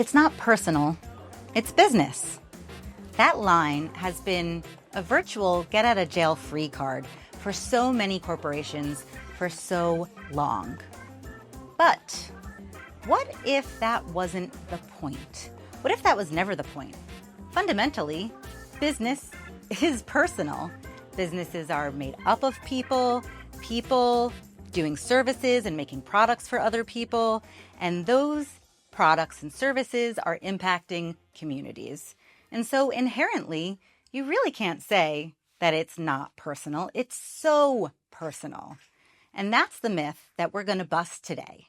It's not personal, it's business. That line has been a virtual get-out-of-jail-free card for so many corporations for so long. But what if that wasn't the point? What if that was never the point? Fundamentally, business is personal. Businesses are made up of people doing services and making products for other people, and those products and services are impacting communities. And so inherently, you really can't say that it's not personal. It's so personal. And that's the myth that we're going to bust today.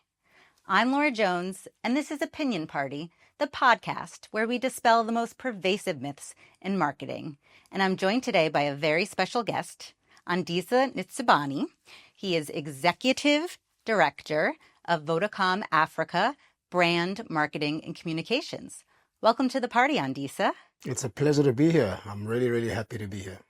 I'm Laura Jones, and this is Opinion Party, the podcast where we dispel the most pervasive myths in marketing. And I'm joined today by a very special guest, Andisa Ntsubane. He is Executive Director of Vodacom Africa Brand Marketing and Communications. Welcome to the party, Andisa. It's a pleasure to be here. I'm really, really happy to be here.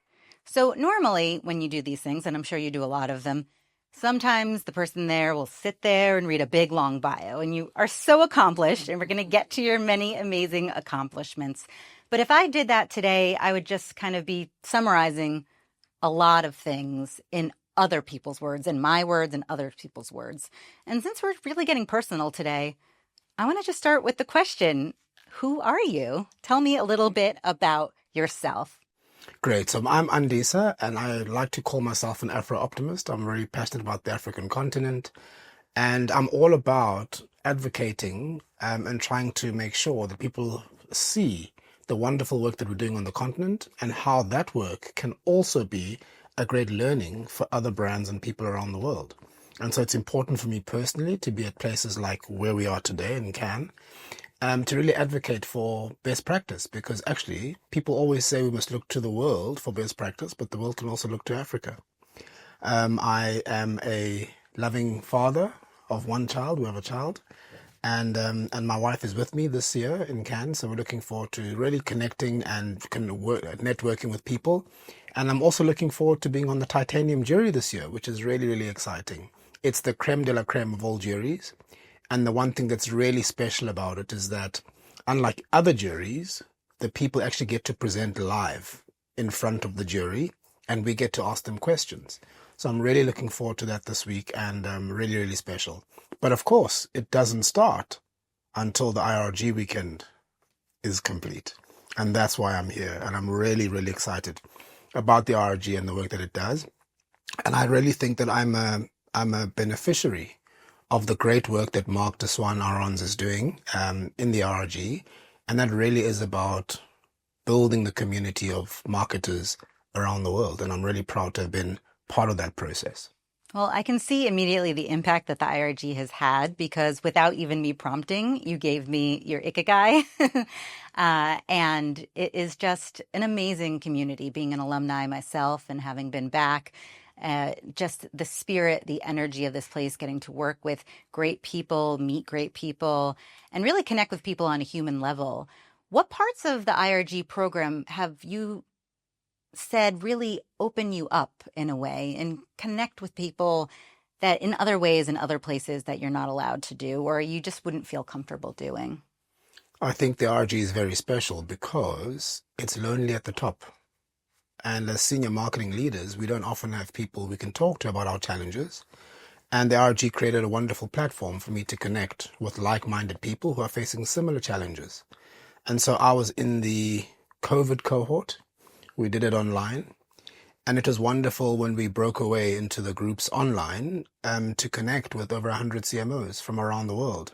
So normally when you do these things, and I'm sure you do a lot of them, sometimes the person there will sit there and read a big, long bio, and you are so accomplished, and we're going to get to your many amazing accomplishments. But if I did that today, I would just kind of be summarizing a lot of things in other people's words, in my words and other people's words. And since we're really getting personal today, I want to just start with the question, who are you? Tell me a little bit about yourself. Great. So I'm Andisa, and I like to call myself an Afro-Optimist. I'm very passionate about the African continent, and I'm all about advocating and trying to make sure that people see the wonderful work that we're doing on the continent and how that work can also be a great learning for other brands and people around the world. And so it's important for me personally to be at places like where we are today in Cannes, to really advocate for best practice, because actually people always say we must look to the world for best practice, but the world can also look to Africa. I am a loving father of one child. We have a child, and my wife is with me this year in Cannes, so we're looking forward to really connecting and networking with people. And I'm also looking forward to being on the Titanium jury this year, which is really, really exciting. It's the creme de la creme of all juries. And the one thing that's really special about it is that, unlike other juries, the people actually get to present live in front of the jury, and we get to ask them questions. So I'm really looking forward to that this week, and really, really special. But of course, it doesn't start until the IRG weekend is complete. And that's why I'm here. And I'm really, really excited about the IRG and the work that it does. And I really think that I'm a beneficiary of the great work that Mark de Swan-Arons is doing in the IRG. And that really is about building the community of marketers around the world. And I'm really proud to have been part of that process. Well, I can see immediately the impact that the IRG has had, because without even me prompting, you gave me your ikigai. And it is just an amazing community, being an alumni myself and having been back. Just the spirit, the energy of this place, getting to work with great people, meet great people, and really connect with people on a human level. What parts of the IRG program have you said really open you up in a way and connect with people that in other ways in other places that you're not allowed to do, or you just wouldn't feel comfortable doing? I think the IRG is very special because it's lonely at the top. And as senior marketing leaders, we don't often have people we can talk to about our challenges. And the IRG created a wonderful platform for me to connect with like-minded people who are facing similar challenges. And so I was in the COVID cohort. We did it online. And it was wonderful when we broke away into the groups online to connect with over 100 CMOs from around the world.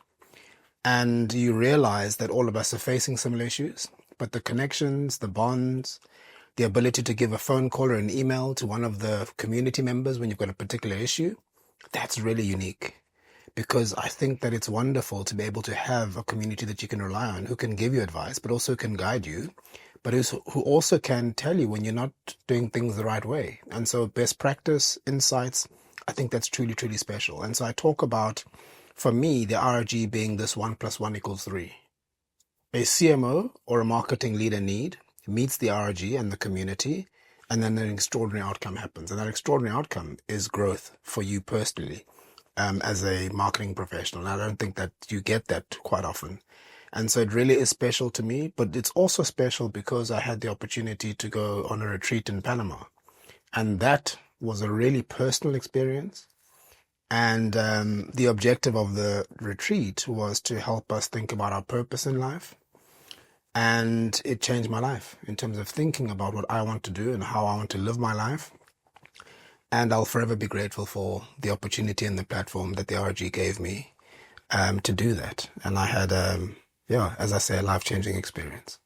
And you realize that all of us are facing similar issues, but the connections, the bonds, the ability to give a phone call or an email to one of the community members when you've got a particular issue, that's really unique. Because I think that it's wonderful to be able to have a community that you can rely on, who can give you advice, but also can guide you, but who also can tell you when you're not doing things the right way. And so best practice, insights, I think that's truly, truly special. And so I talk about, for me, the IRG being this 1 + 1 = 3. A CMO or a marketing leader meets the IRG and the community, and then an extraordinary outcome happens. And that extraordinary outcome is growth for you personally as a marketing professional. And I don't think that you get that quite often. And so it really is special to me, but it's also special because I had the opportunity to go on a retreat in Panama. And that was a really personal experience. And the objective of the retreat was to help us think about our purpose in life. And it changed my life in terms of thinking about what I want to do and how I want to live my life. And I'll forever be grateful for the opportunity and the platform that the RG gave me to do that. And I had, as I say, a life-changing experience.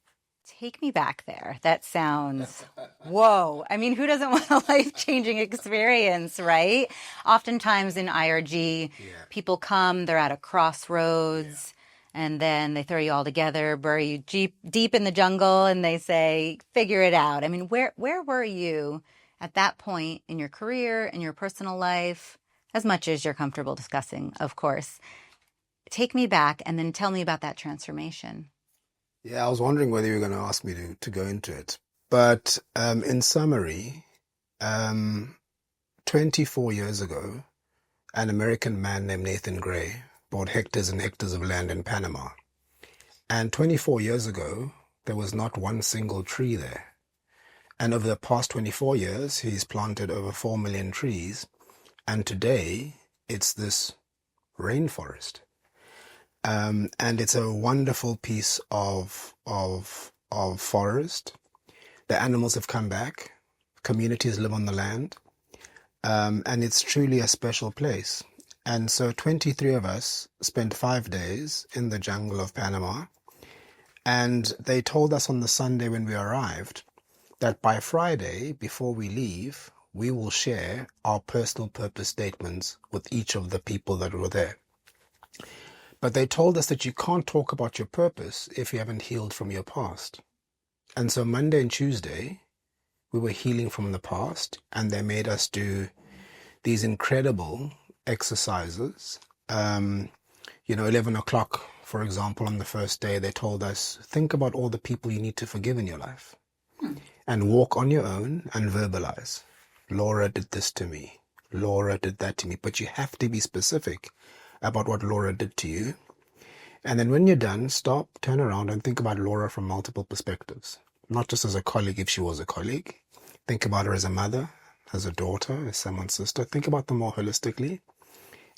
Take me back there. That sounds, whoa. I mean, who doesn't want a life-changing experience, right? Oftentimes in IRG, people come, they're at a crossroads, and then they throw you all together, bury you deep in the jungle, and they say, figure it out. I mean, where were you at that point in your career, in your personal life, as much as you're comfortable discussing, of course? Take me back and then tell me about that transformation. Yeah, I was wondering whether you were going to ask me to go into it. But in summary, 24 years ago, an American man named Nathan Gray bought hectares and hectares of land in Panama. And 24 years ago, there was not one single tree there. And over the past 24 years, he's planted over 4 million trees. And today, it's this rainforest. And it's a wonderful piece of forest. The animals have come back. Communities live on the land. And it's truly a special place. And so 23 of us spent 5 days in the jungle of Panama. And they told us on the Sunday when we arrived that by Friday, before we leave, we will share our personal purpose statements with each of the people that were there. But they told us that you can't talk about your purpose if you haven't healed from your past. And so Monday and Tuesday, we were healing from the past, and they made us do these incredible exercises. 11 o'clock, for example, on the first day, they told us, think about all the people you need to forgive in your life and walk on your own and verbalize. Laura did this to me. Laura did that to me. But you have to be specific about what Laura did to you. And then when you're done, stop, turn around and think about Laura from multiple perspectives. Not just as a colleague if she was a colleague. Think about her as a mother, as a daughter, as someone's sister. Think about them more holistically.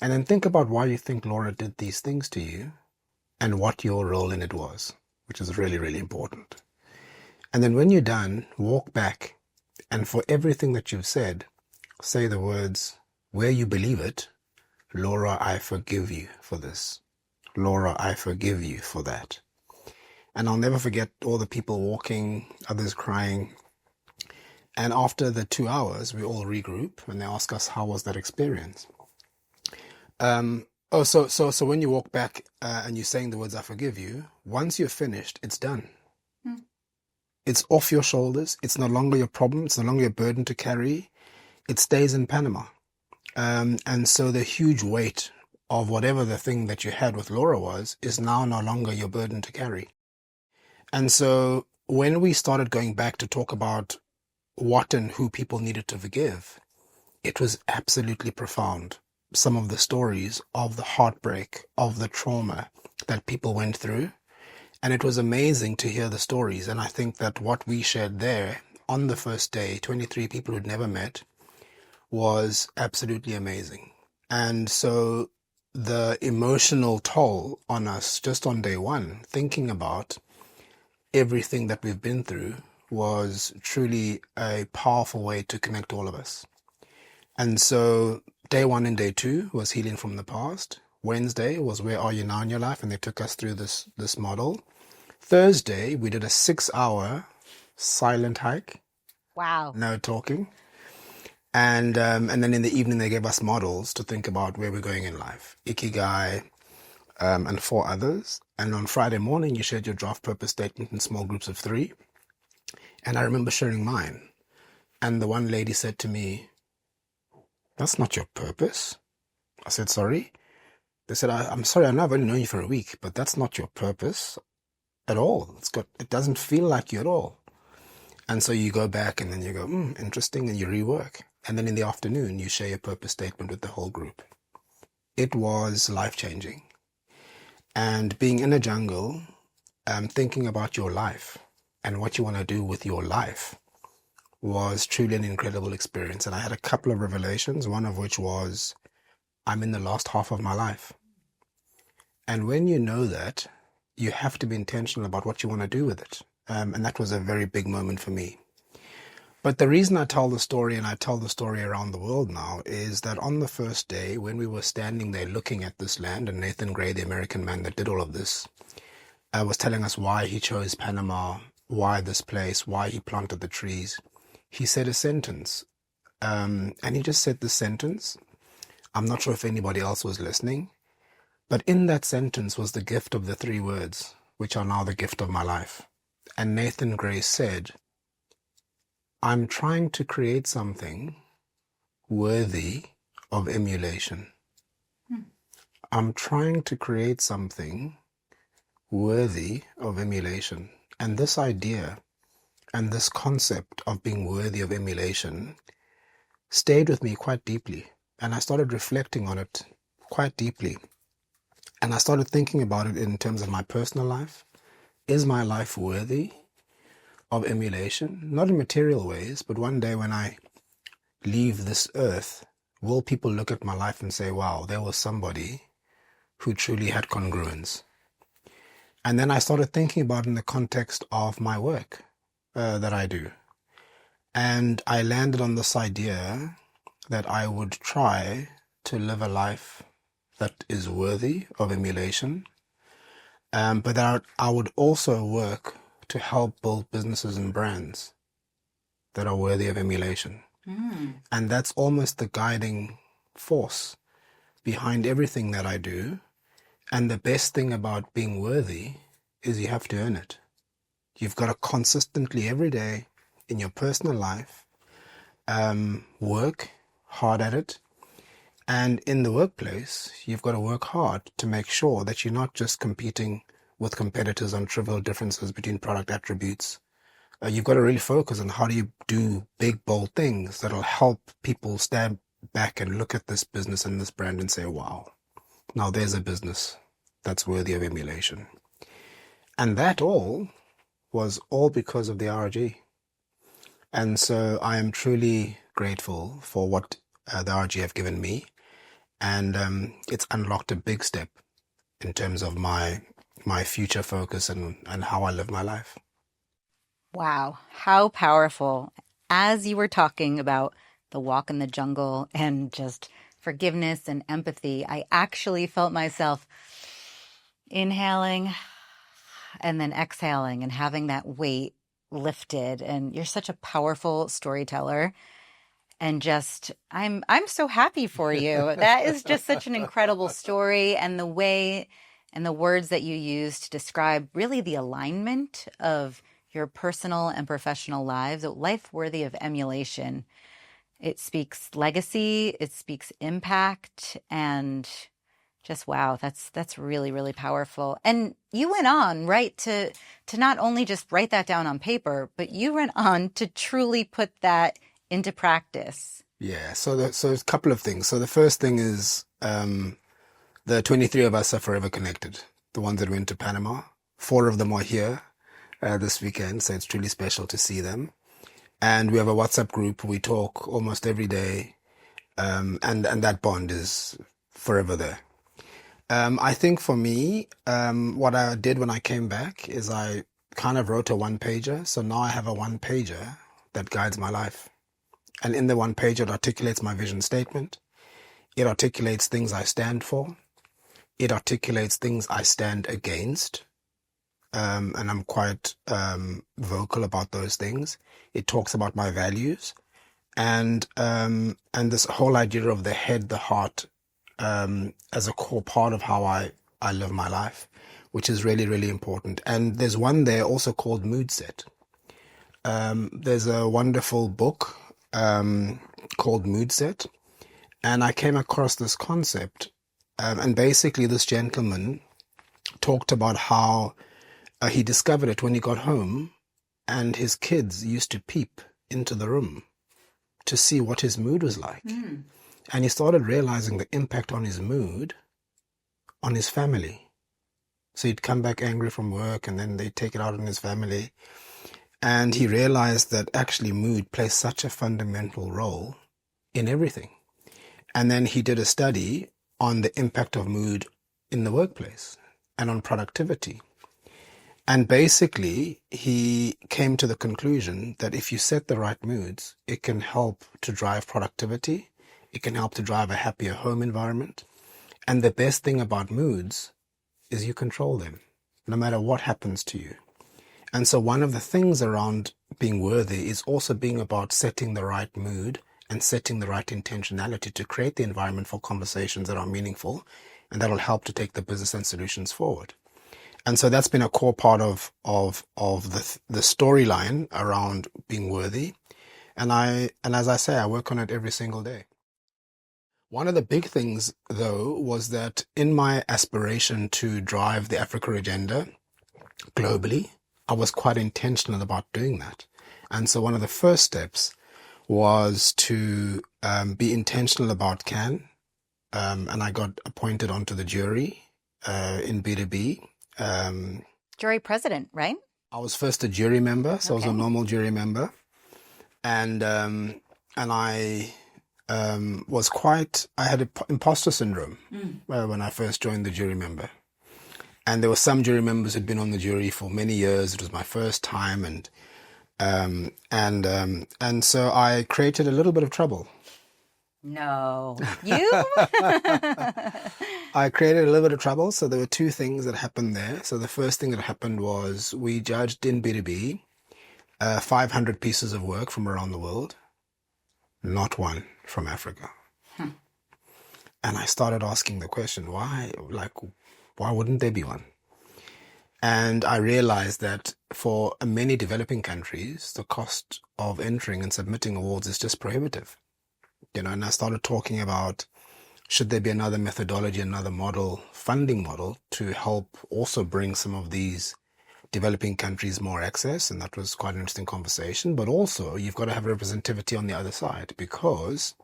And then think about why you think Laura did these things to you and what your role in it was, which is really, really important. And then when you're done, walk back and for everything that you've said, say the words, where you believe it, Laura, I forgive you for this. Laura, I forgive you for that. And I'll never forget all the people walking, others crying. And after the 2 hours, we all regroup and they ask us, how was that experience? So when you walk back and you're saying the words, I forgive you, once you're finished, it's done. It's off your shoulders. It's no longer your problem. It's no longer your burden to carry. It stays in Panama. And so the huge weight of whatever the thing that you had with Laura was is now no longer your burden to carry. And so when we started going back to talk about what and who people needed to forgive, it was absolutely profound. Some of the stories of the heartbreak, of the trauma that people went through. And it was amazing to hear the stories. And I think that what we shared there on the first day, 23 people who'd never met, was absolutely amazing. And so the emotional toll on us just on day one, thinking about everything that we've been through, was truly a powerful way to connect all of us. And so day one and day two was healing from the past. Wednesday was where are you now in your life? And they took us through this model. Thursday, we did a 6-hour silent hike. Wow. No talking. And then in the evening, they gave us models to think about where we're going in life. Ikigai, and 4 others. And on Friday morning, you shared your draft purpose statement in small groups of 3. And I remember sharing mine. And the one lady said to me, that's not your purpose. I said, sorry. They said, I'm sorry, I've only known you for a week, but that's not your purpose at all. It doesn't feel like you at all. And so you go back and then you go, interesting, and you rework. And then in the afternoon, you share your purpose statement with the whole group. It was life-changing. And being in a jungle thinking about your life and what you want to do with your life was truly an incredible experience. And I had a couple of revelations, one of which was I'm in the last half of my life. And when you know that, you have to be intentional about what you want to do with it. And that was a very big moment for me. But the reason I tell the story, and I tell the story around the world now, is that on the first day, when we were standing there looking at this land, and Nathan Gray, the American man that did all of this, was telling us why he chose Panama, why this place, why he planted the trees, he said a sentence. And he just said this sentence. I'm not sure if anybody else was listening, but in that sentence was the gift of the 3 words, which are now the gift of my life. And Nathan Gray said, I'm trying to create something worthy of emulation. I'm trying to create something worthy of emulation. And this idea and this concept of being worthy of emulation stayed with me quite deeply. And I started reflecting on it quite deeply. And I started thinking about it in terms of my personal life. Is my life worthy of emulation? Not in material ways, but one day when I leave this earth, will people look at my life and say, wow, there was somebody who truly had congruence? And then I started thinking about it in the context of my work that I do. And I landed on this idea that I would try to live a life that is worthy of emulation, but that I would also work to help build businesses and brands that are worthy of emulation. And that's almost the guiding force behind everything that I do. And the best thing about being worthy is you have to earn it. You've got to consistently every day in your personal life work hard at it. And in the workplace, you've got to work hard to make sure that you're not just competing with competitors on trivial differences between product attributes. You've got to really focus on how do you do big, bold things that'll help people stand back and look at this business and this brand and say, wow, now there's a business that's worthy of emulation. And that was all because of the IRG. And so I am truly grateful for what the IRG have given me. And it's unlocked a big step in terms of my future focus and how I live my life. Wow, how powerful. As you were talking about the walk in the jungle and just forgiveness and empathy, I actually felt myself inhaling and then exhaling and having that weight lifted. And you're such a powerful storyteller. And just, I'm so happy for you. That is just such an incredible story. And the way and the words that you use to describe really the alignment of your personal and professional lives, a life worthy of emulation. It speaks legacy, it speaks impact, and just wow, that's really, really powerful. And you went on, right, to not only just write that down on paper, but you went on to truly put that into practice. Yeah, so a couple of things. So the first thing is the 23 of us are forever connected. The ones that went to Panama, 4 of them are here this weekend, so it's truly special to see them. And we have a WhatsApp group. We talk almost every day, and that bond is forever there. I think for me, what I did when I came back is I kind of wrote a one-pager. So now I have a one-pager that guides my life. And in the one-pager, it articulates my vision statement. It articulates things I stand for. It articulates things I stand against. And I'm quite vocal about those things. It talks about my values. And this whole idea of the head, the heart, as a core part of how I live my life, which is really, really important. And there's one there also called Mood Set. There's a wonderful book called Mood Set. And I came across this concept. And basically this gentleman talked about how he discovered it when he got home and his kids used to peep into the room to see what his mood was like. And he started realizing the impact on his mood, on his family. So he'd come back angry from work and then they'd take it out on his family. And he realized that actually mood plays such a fundamental role in everything. And then he did a study on the impact of mood in the workplace and on productivity. And basically, he came to the conclusion that if you set the right moods, it can help to drive productivity. It can help to drive a happier home environment. And the best thing about moods is you control them, no matter what happens to you. And so one of the things around being worthy is also being about setting the right mood and setting the right intentionality to create the environment for conversations that are meaningful and that'll help to take the business and solutions forward. And so that's been a core part of the storyline around being worthy. And as I say, I work on it every single day. One of the big things, though, was that in my aspiration to drive the Africa agenda globally, I was quite intentional about doing that. And so one of the first steps was to be intentional about Cannes. And I got appointed onto the jury in B2B. Jury president, right? I was first a jury member, so Okay. I was a normal jury member. And I was I had imposter syndrome when I first joined the jury member. And there were some jury members who'd been on the jury for many years. It was my first time, and so I created a little bit of trouble. No. You? I created a little bit of trouble. So there were two things that happened there. So the first thing that happened was we judged in B2B 500 pieces of work from around the world, not one from Africa. And I started asking the question, why wouldn't there be one? And I realized that for many developing countries, the cost of entering and submitting awards is just prohibitive. And I started talking about, should there be another methodology, another model, funding model to help also bring some of these developing countries more access? And that was quite an interesting conversation. But also, you've got to have representativity on the other side, because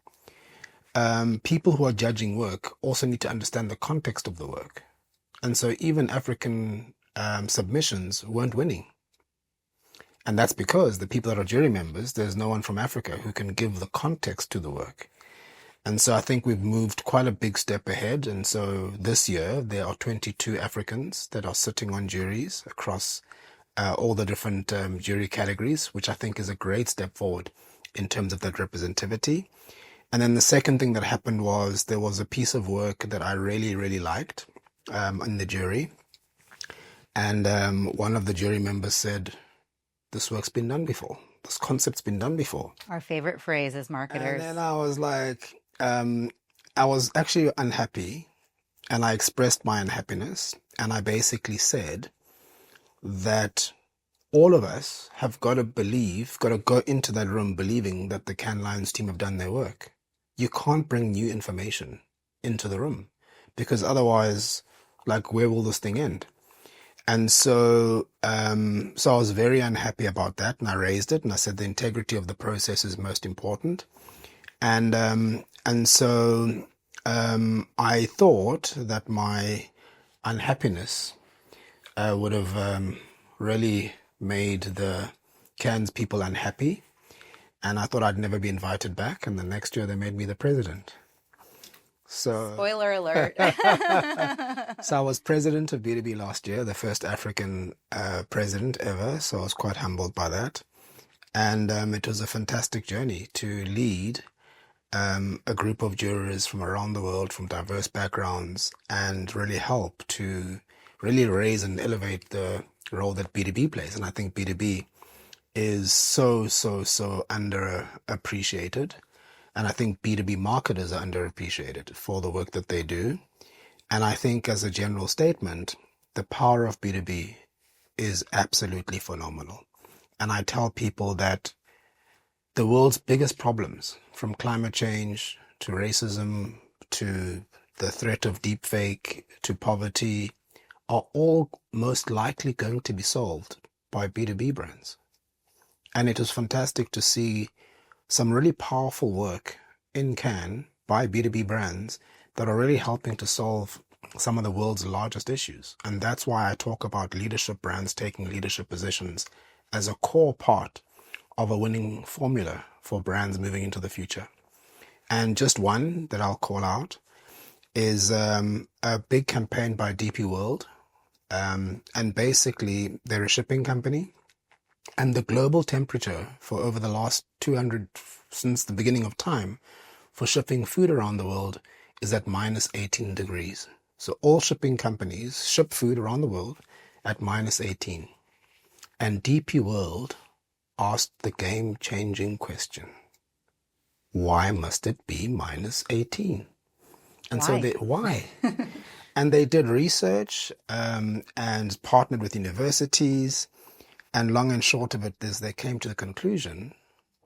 people who are judging work also need to understand the context of the work. And so even African submissions weren't winning. And that's because the people that are jury members, there's no one from Africa who can give the context to the work. And so I think we've moved quite a big step ahead. And so this year, there are 22 Africans that are sitting on juries across all the different jury categories, which I think is a great step forward in terms of that representativity. And then the second thing that happened was there was a piece of work that I really, really liked in the jury. And one of the jury members said, this work's been done before. This concept's been done before. Our favorite phrase as marketers. And then I was like, I was actually unhappy, and I expressed my unhappiness. And I basically said that all of us have got to go into that room believing that the Cannes Lions team have done their work. You can't bring new information into the room, because otherwise, where will this thing end? And so I was very unhappy about that, and I raised it, and I said the integrity of the process is most important. And so I thought that my unhappiness would have really made the Cannes people unhappy, and I thought I'd never be invited back. And the next year they made me the president. So Spoiler alert. So I was president of B2B last year, the first African president ever. So I was quite humbled by that. And it was a fantastic journey to lead a group of jurors from around the world, from diverse backgrounds, and really help to really raise and elevate the role that B2B plays. And I think B2B is so underappreciated. And I think B2B marketers are underappreciated for the work that they do. And I think as a general statement, the power of B2B is absolutely phenomenal. And I tell people that the world's biggest problems, from climate change to racism to the threat of deepfake to poverty, are all most likely going to be solved by B2B brands. And it was fantastic to see some really powerful work in Cannes by B2B brands that are really helping to solve some of the world's largest issues. And that's why I talk about leadership brands taking leadership positions as a core part of a winning formula for brands moving into the future. And just one that I'll call out is a big campaign by DP World. And basically, they're a shipping company. And the global temperature for over the last 200, since the beginning of time, for shipping food around the world is at minus 18 degrees. So all shipping companies ship food around the world at minus 18. And DP World asked the game-changing question: why must it be minus 18? And so why? And they did research and partnered with universities. And long and short of it is they came to the conclusion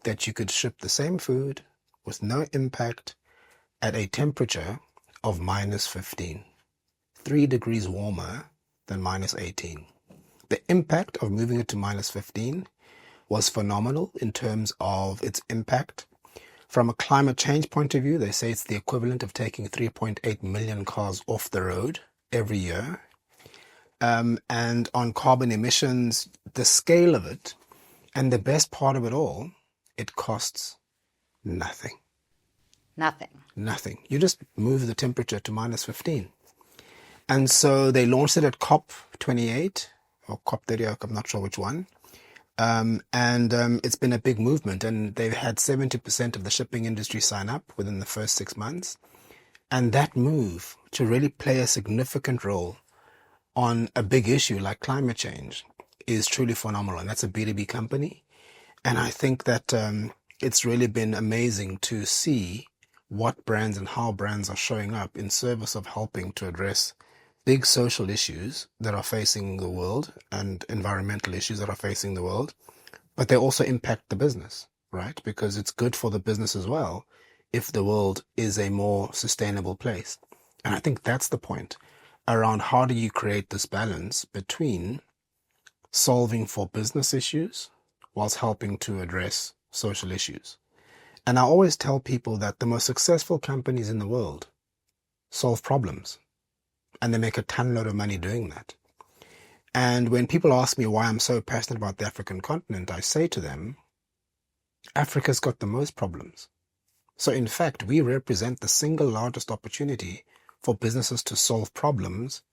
that you could ship the same food with no impact at a temperature of minus 15, 3 degrees warmer than minus 18. The impact of moving it to minus 15 was phenomenal in terms of its impact. From a climate change point of view, they say it's the equivalent of taking 3.8 million cars off the road every year. And on carbon emissions, the scale of it, and the best part of it all, it costs nothing. Nothing. You just move the temperature to minus 15. And so they launched it at COP28 or COP30, I'm not sure which one. It's been a big movement, and they've had 70% of the shipping industry sign up within the first 6 months. And that move to really play a significant role on a big issue like climate change is truly phenomenal. And that's a B2B company. And I think that it's really been amazing to see what brands and how brands are showing up in service of helping to address big social issues that are facing the world and environmental issues that are facing the world. But they also impact the business, right? Because it's good for the business as well if the world is a more sustainable place. And I think that's the point around how do you create this balance between solving for business issues whilst helping to address social issues. And I always tell people that the most successful companies in the world solve problems, and they make a ton load of money doing that. And when people ask me why I'm so passionate about the African continent, I say to them, Africa's got the most problems. So in fact, we represent the single largest opportunity for businesses to solve problems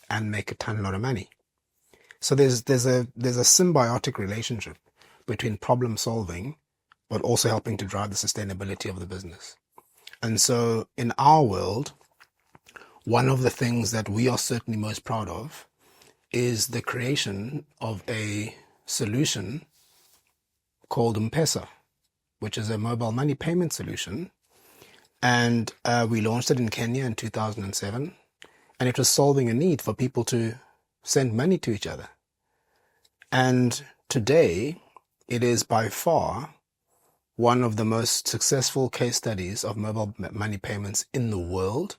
and make a ton load of money. So there's a symbiotic relationship between problem solving, but also helping to drive the sustainability of the business. And so in our world, one of the things that we are certainly most proud of is the creation of a solution called M-Pesa, which is a mobile money payment solution. And we launched it in Kenya in 2007, and it was solving a need for people to send money to each other. And today, it is by far one of the most successful case studies of mobile money payments in the world.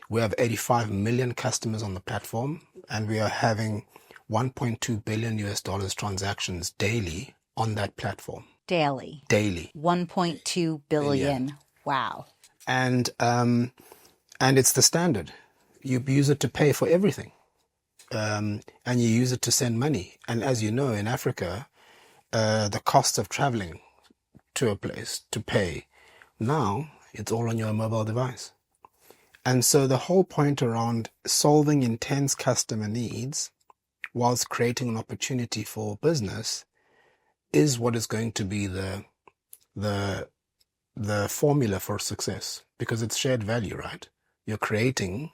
We have 85 million customers on the platform, and we are having $1.2 billion transactions daily on that platform. Daily. 1.2 billion. Yeah. Wow. And it's the standard. You use it to pay for everything. And you use it to send money. And as you know, in Africa, the cost of traveling to a place to pay, now it's all on your mobile device. And so the whole point around solving intense customer needs whilst creating an opportunity for business is what is going to be the formula for success, because it's shared value, right? You're creating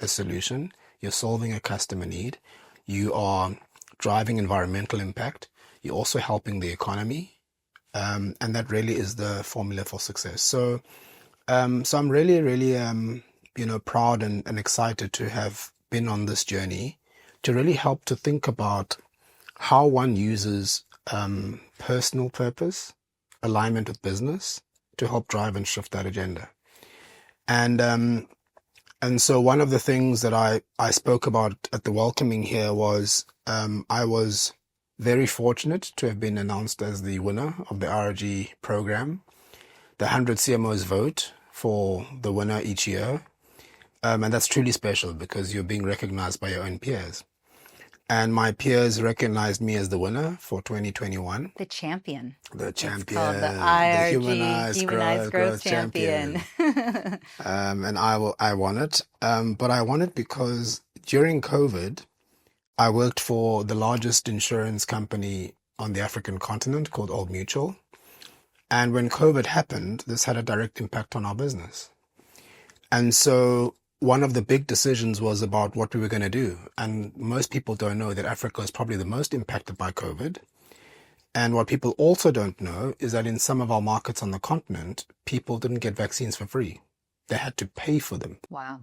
a solution, you're solving a customer need, you are driving environmental impact, you're also helping the economy, and that really is the formula for success. So I'm really proud and excited to have been on this journey to really help to think about how one uses personal purpose, alignment with business, to help drive and shift that agenda. And so one of the things that I spoke about at the welcoming here was I was very fortunate to have been announced as the winner of the IRG program. The 100 CMOs vote for the winner each year. And that's truly special because you're being recognized by your own peers. And my peers recognized me as the winner for 2021. The champion. The champion. It's called the IRG, the Humanized Growth Champion. And I won it. But I won it because during COVID, I worked for the largest insurance company on the African continent called Old Mutual. And when COVID happened, this had a direct impact on our business. And so one of the big decisions was about what we were going to do. And most people don't know that Africa is probably the most impacted by COVID. And what people also don't know is that in some of our markets on the continent, people didn't get vaccines for free. They had to pay for them. Wow.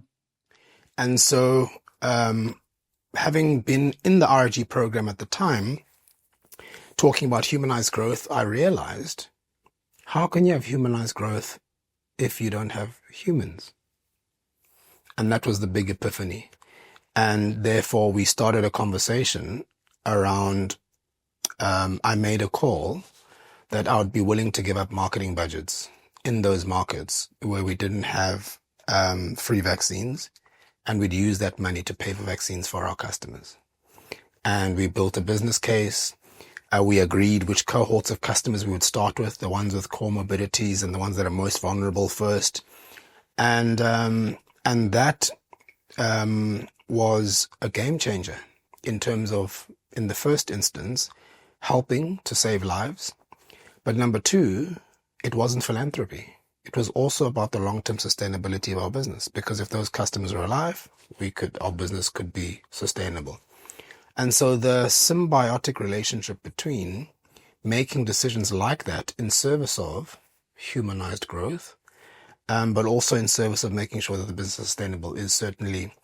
And so having been in the IRG program at the time, talking about humanized growth, I realized, how can you have humanized growth if you don't have humans? And that was the big epiphany. And therefore, we started a conversation around, I made a call that I would be willing to give up marketing budgets in those markets where we didn't have free vaccines, and we'd use that money to pay for vaccines for our customers. And we built a business case. We agreed which cohorts of customers we would start with, the ones with comorbidities and the ones that are most vulnerable first. And that was a game changer in terms of, in the first instance, helping to save lives. But number two, it wasn't philanthropy. It was also about the long-term sustainability of our business, because if those customers are alive, our business could be sustainable. And so the symbiotic relationship between making decisions like that in service of humanized growth, but also in service of making sure that the business is sustainable, is certainly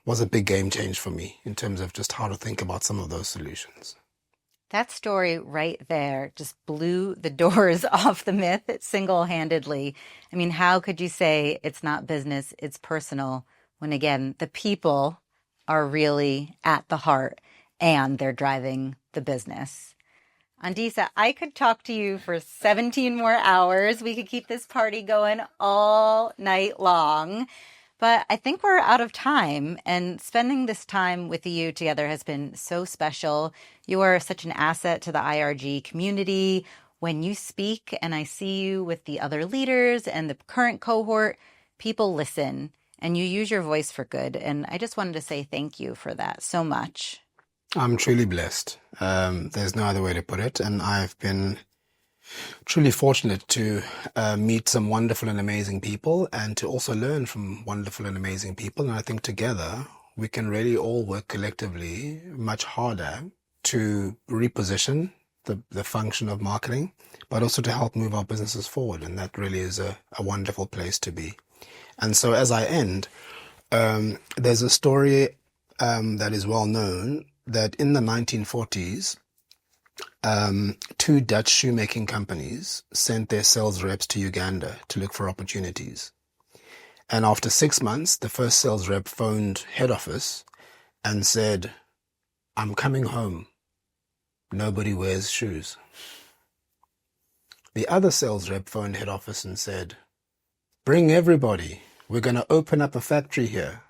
was a big game change for me in terms of just how to think about some of those solutions. That story right there just blew the doors off the myth single-handedly. I mean, how could you say it's not business, it's personal, when again, the people are really at the heart and they're driving the business? Andisa, I could talk to you for 17 more hours. We could keep this party going all night long. But I think we're out of time, and spending this time with you together has been so special. You are such an asset to the IRG community. When you speak and I see you with the other leaders and the current cohort, people listen and you use your voice for good. And I just wanted to say thank you for that so much. I'm truly blessed. There's no other way to put it. And I've been truly fortunate to meet some wonderful and amazing people, and to also learn from wonderful and amazing people. And I think together we can really all work collectively much harder to reposition the function of marketing, but also to help move our businesses forward. And that really is a wonderful place to be. And so as I end, there's a story that is well known, that in the 1940s, two Dutch shoemaking companies sent their sales reps to Uganda to look for opportunities. And after 6 months, the first sales rep phoned head office and said, "I'm coming home. Nobody wears shoes." The other sales rep phoned head office and said, "Bring everybody. We're going to open up a factory here.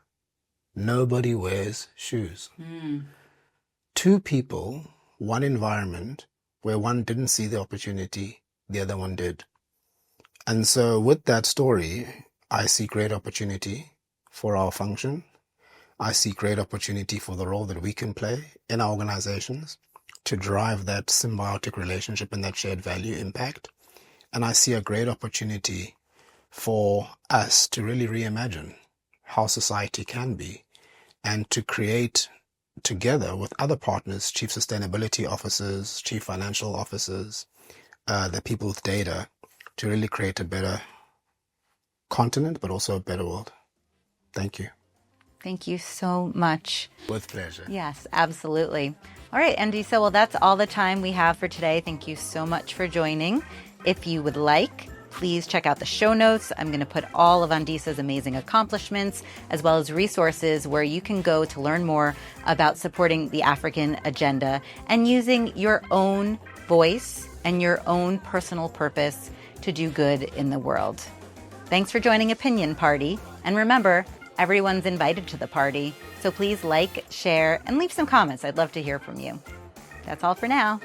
Nobody wears shoes." Two people, one environment where one didn't see the opportunity, the other one did. And so with that story, I see great opportunity for our function. I see great opportunity for the role that we can play in our organizations to drive that symbiotic relationship and that shared value impact. And I see a great opportunity for us to really reimagine how society can be, and to create, together with other partners, chief sustainability officers, chief financial officers, the people with data, to really create a better continent, but also a better world. Thank you. Thank you so much. With pleasure. Yes, absolutely. All right, Andisa, well, that's all the time we have for today. Thank you so much for joining. If you would like, please check out the show notes. I'm going to put all of Andisa's amazing accomplishments, as well as resources where you can go to learn more about supporting the African agenda and using your own voice and your own personal purpose to do good in the world. Thanks for joining Opinion Party. And remember, everyone's invited to the party. So please like, share, and leave some comments. I'd love to hear from you. That's all for now.